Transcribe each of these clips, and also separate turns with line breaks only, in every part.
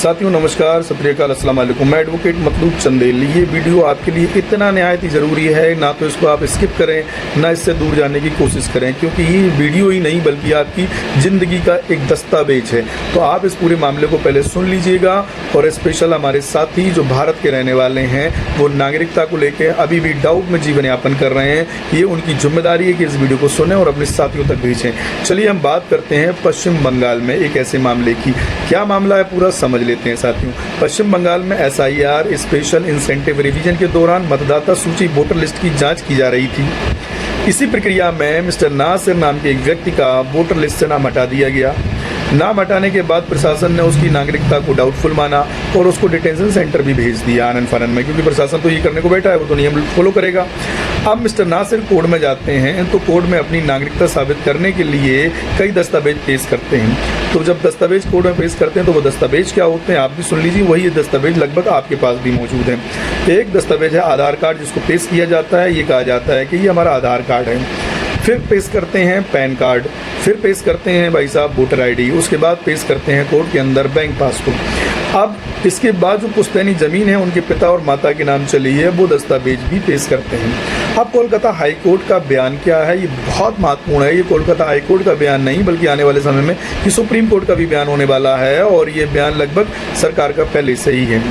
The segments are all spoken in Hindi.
साथियों नमस्कार, सत श्री अकाल, अस्सलाम वालेकुम। मैं एडवोकेट मतलूब चंदेल। ये वीडियो आपके लिए इतना निहायत ही ज़रूरी है, ना तो इसको आप स्किप करें, ना इससे दूर जाने की कोशिश करें, क्योंकि ये वीडियो ही नहीं बल्कि आपकी ज़िंदगी का एक दस्तावेज है। तो आप इस पूरे मामले को पहले सुन लीजिएगा। और स्पेशल हमारे साथी जो भारत के रहने वाले हैं, वो नागरिकता को लेकर अभी भी डाउट में जीवन यापन कर रहे हैं, ये उनकी जिम्मेदारी है कि इस वीडियो को सुनें और अपने साथियों तक भेजें। चलिए हम बात करते हैं पश्चिम बंगाल में एक ऐसे मामले की। क्या मामला है पूरा समझ लेते हैं साथियों। पश्चिम बंगाल में SIR स्पेशल इंसेंटिव रिवीजन के दौरान मतदाता सूची वोटर लिस्ट की जांच की जा रही थी। इसी प्रक्रिया में मिस्टर नासिर नाम के एक व्यक्ति का वोटर लिस्ट से नाम हटा दिया गया। नाम हटाने के बाद प्रशासन ने उसकी नागरिकता को डाउटफुल माना और उसको डिटेंशन सेंटर भी भेज दिया आनन फानन में, क्योंकि प्रशासन तो ये करने को बैठा है, वो तो नियम फॉलो करेगा। अब मिस्टर नासिर कोर्ट में जाते हैं तो कोर्ट में अपनी नागरिकता साबित करने के लिए कई दस्तावेज पेश करते हैं। तो जब दस्तावेज कोर्ट में पेश करते हैं तो वो दस्तावेज क्या होते हैं आप भी सुन लीजिए। वही दस्तावेज लगभग आपके पास भी मौजूद है। एक दस्तावेज है आधार कार्ड, जिसको पेश किया जाता है, ये कहा जाता है कि ये हमारा आधार कार्ड है। फिर पेश करते हैं पैन कार्ड, फिर पेश करते हैं भाई साहब वोटर ID, उसके बाद पेश करते हैं कोर्ट के अंदर बैंक पासबुक। अब इसके बाद जो पुश्तैनी ज़मीन है उनके पिता और माता के नाम चली है, वो दस्तावेज भी पेश करते हैं। अब कोलकाता हाई कोर्ट का बयान क्या है, ये बहुत महत्वपूर्ण है। ये कोलकाता हाई कोर्ट का बयान नहीं बल्कि आने वाले समय में ये सुप्रीम कोर्ट का भी बयान होने वाला है, और ये बयान लगभग सरकार का पहले से ही है।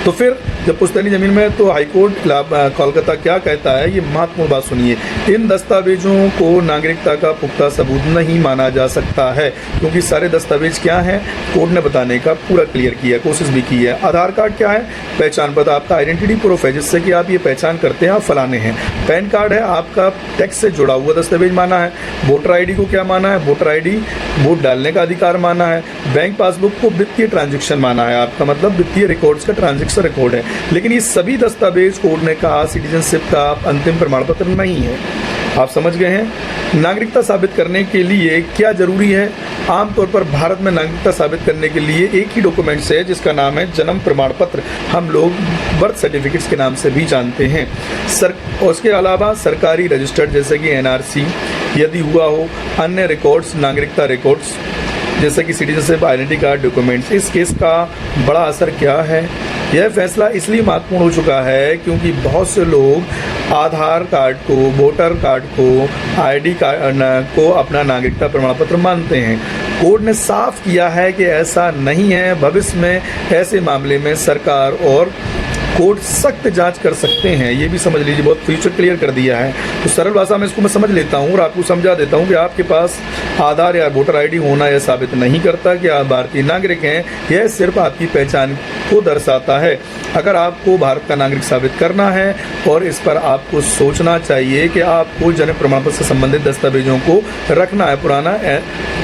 तो फिर जब पुश्तैनी ज़मीन में तो हाईकोर्ट कोलकाता क्या कहता है, ये महत्वपूर्ण बात सुनिए। इन दस्तावेजों को नागरिकता का पुख्ता सबूत नहीं माना जा सकता है, क्योंकि सारे दस्तावेज क्या हैं कोर्ट ने बताने का पूरा क्लियर किया है, कोशिश भी की है। आधार कार्ड क्या है, पहचान पत्र, आपका आइडेंटिटी प्रूफ है, जिससे कि आप ये पहचान करते हैं आप फलाने हैं। पैन कार्ड है, आपका टैक्स से जुड़ा हुआ दस्तावेज माना है। वोटर ID को क्या माना है, वोटर ID वोट डालने का अधिकार माना है। बैंक पासबुक को वित्तीय ट्रांजेक्शन माना है, आपका मतलब वित्तीय रिकॉर्ड्स का ट्रांजेक्शन रिकॉर्ड है। लेकिन ये सभी दस्तावेज कोर्ट ने कहा सिटीजनशिप का अंतिम प्रमाण पत्र नहीं है। आप समझ गए हैं। नागरिकता साबित करने के लिए क्या जरूरी है, आमतौर पर भारत में नागरिकता साबित करने के लिए एक ही डॉक्यूमेंट्स है, जिसका नाम है जन्म प्रमाण पत्र, हम लोग बर्थ सर्टिफिकेट्स के नाम से भी जानते हैं। उसके अलावा सरकारी रजिस्टर्ड जैसे कि NRC यदि हुआ हो, अन्य रिकॉर्ड्स, नागरिकता रिकॉर्ड्स जैसे कि सिटीजनशिप आइडेंटिटी कार्ड डॉक्यूमेंट्स। इस केस का बड़ा असर क्या है, यह फैसला इसलिए महत्वपूर्ण हो चुका है क्योंकि बहुत से लोग आधार कार्ड को, वोटर कार्ड को, ID कार्ड को अपना नागरिकता प्रमाण पत्र मानते हैं। कोर्ट ने साफ किया है कि ऐसा नहीं है। भविष्य में ऐसे मामले में सरकार और कोर्ट सख्त जांच कर सकते हैं, ये भी समझ लीजिए। बहुत फ्यूचर क्लियर कर दिया है। तो सरल भाषा में इसको मैं समझ लेता हूँ और आपको समझा देता हूँ कि आपके पास आधार या वोटर ID होना यह साबित नहीं करता कि आप भारतीय नागरिक हैं, यह सिर्फ आपकी पहचान को दर्शाता है। अगर आपको भारत का नागरिक साबित करना है और इस पर आपको सोचना चाहिए कि आपको जन्म प्रमाण पत्र से संबंधित दस्तावेजों को रखना है,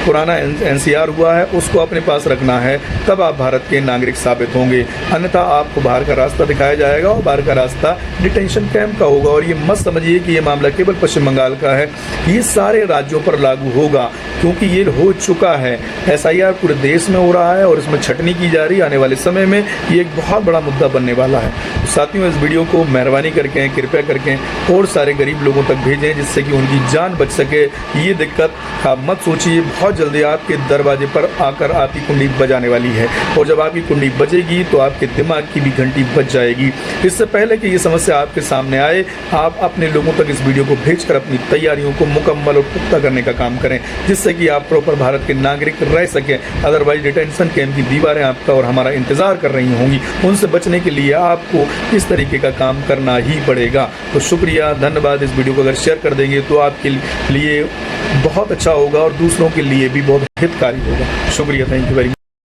पुराना NCR हुआ है उसको अपने पास रखना है, तब आप भारत के नागरिक साबित होंगे। अन्यथा आपको बाहर का रास्ता दिखाया जाएगा और बाहर का रास्ता डिटेंशन कैंप का होगा। और ये मत समझिए कि ये मामला केवल पश्चिम बंगाल का है, ये सारे राज्यों पर लागू होगा, क्योंकि ये हो चुका है। SIR पूरे देश में हो रहा है और इसमें छटनी की जा रही है। आने वाले समय में ये एक बहुत बड़ा मुद्दा बनने वाला है। तो साथियों, इस वीडियो को मेहरबानी करके, कृपया करके और सारे गरीब लोगों तक भेजें, जिससे कि उनकी जान बच सके। ये दिक्कत आप मत सोचिए, बहुत जल्दी आपके दरवाजे पर आकर आपकी कुंडी बजाने वाली है, और जब आपकी कुंडी बजेगी तो आपके दिमाग की भी घंटी बज जाएगी। इससे पहले कि ये समस्या आपके सामने आए, आप अपने लोगों तक इस वीडियो को भेजकर अपनी तैयारियों को मुकम्मल और पुख्ता करने का काम करें, जिससे कि आप प्रॉपर भारत के नागरिक रह सकें। अदरवाइज डिटेंशन कैंप की दीवारें आपका और हमारा इंतजार कर रही होंगी, उनसे बचने के लिए आपको इस तरीके का काम करना ही पड़ेगा। तो शुक्रिया, धन्यवाद। इस वीडियो को अगर शेयर कर देंगे तो आपके लिए बहुत अच्छा होगा और दूसरों के लिए भी बहुत हितकारी होगा। शुक्रिया, थैंक यू वेरी मच।